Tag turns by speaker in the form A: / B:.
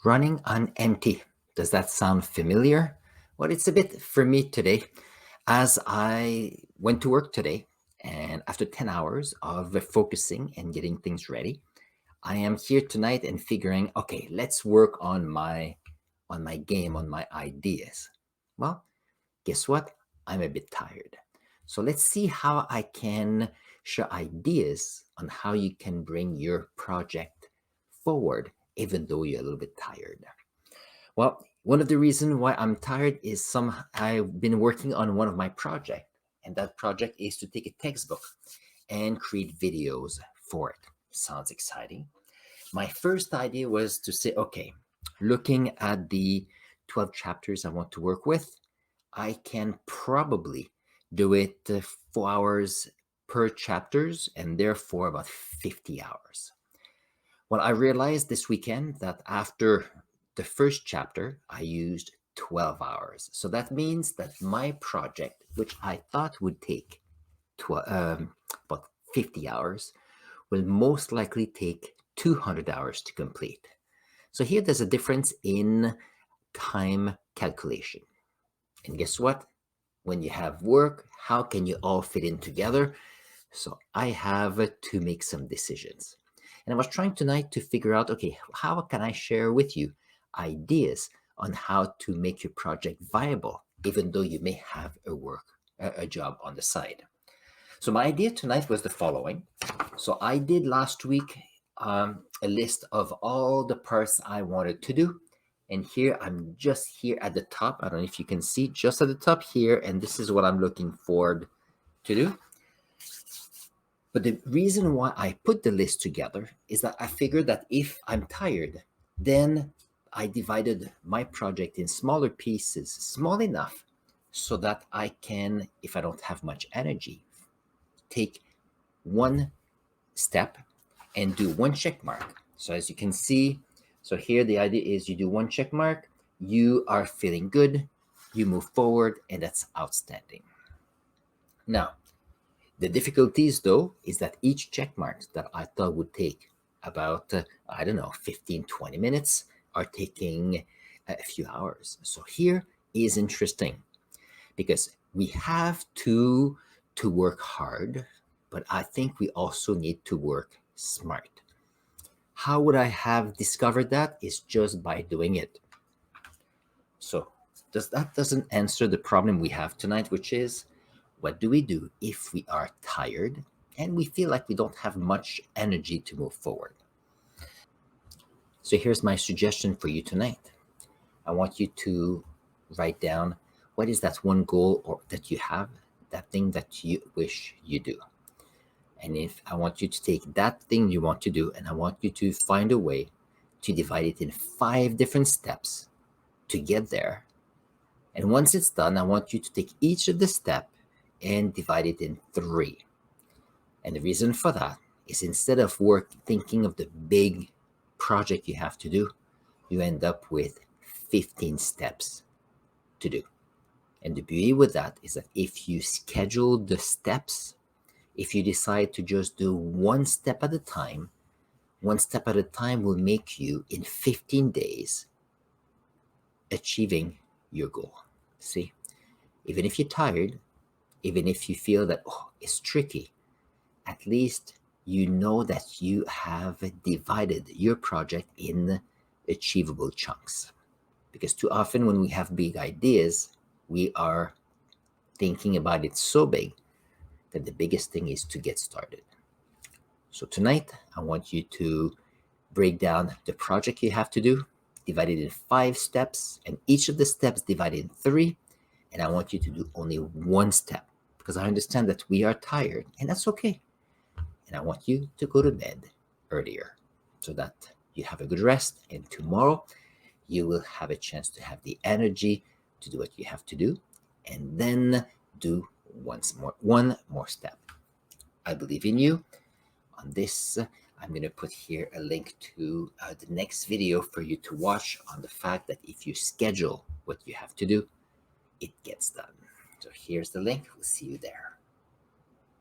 A: Running on empty. Does that sound familiar? Well, it's a bit for me today, as I went to work today, and after 10 hours of focusing and getting things ready, I am here tonight and figuring, okay, let's work on my game, on my ideas. Well, guess what? I'm a bit tired. So let's see how I can share ideas on how you can bring your project forward, even though you're a little bit tired. Well, one of the reasons why I'm tired is I've been working on one of my projects, and that project is to take a textbook and create videos for it. Sounds exciting. My first idea was to say, okay, looking at the 12 chapters I want to work with, I can probably do it 4 hours per chapters and therefore about 50 hours. Well, I realized this weekend that after the first chapter, I used 12 hours. So that means that my project, which I thought would take about 50 hours, will most likely take 200 hours to complete. So here there's a difference in time calculation. And guess what? When you have work, how can you all fit in together? So I have to make some decisions. And I was trying tonight to figure out, okay, how can I share with you ideas on how to make your project viable, even though you may have a job on the side. So my idea tonight was the following. So I did last week a list of all the parts I wanted to do. And here I'm just here at the top. I don't know if you can see just at the top here. And this is what I'm looking forward to do. But the reason why I put the list together is that I figured that if I'm tired, then I divided my project in smaller pieces, small enough so that I can, if I don't have much energy, take one step and do one check mark. So as you can see, so here the idea is you do one check mark, you are feeling good, you move forward, and that's outstanding. Now, the difficulties, though, is that each check mark that I thought would take about, 15, 20 minutes are taking a few hours. So here is interesting because we have to work hard, but I think we also need to work smart. How would I have discovered that? Is just by doing it. So that doesn't answer the problem we have tonight, which is what do we do if we are tired and we feel like we don't have much energy to move forward? So here's my suggestion for you tonight. I want you to write down what is that one goal or that you have, that thing that you wish you do. And if I want you to take that thing you want to do and I want you to find a way to divide it in 5 different steps to get there. And once it's done, I want you to take each of the steps and divide it in 3. And the reason for that is instead of thinking of the big project you have to do, you end up with 15 steps to do. And the beauty with that is that if you schedule the steps, if you decide to just do one step at a time will make you in 15 days achieving your goal. See, even if you're tired, even if you feel that, it's tricky, at least you know that you have divided your project in achievable chunks. Because too often when we have big ideas, we are thinking about it so big that the biggest thing is to get started. So tonight, I want you to break down the project you have to do, divide it in 5 steps, and each of the steps divided in 3. And I want you to do only one step because I understand that we are tired, and that's okay. And I want you to go to bed earlier so that you have a good rest. And tomorrow, you will have a chance to have the energy to do what you have to do and then do one more step. I believe in you. On this, I'm going to put here a link to the next video for you to watch on the fact that if you schedule what you have to do, it gets done. So here's the link. We'll see you there.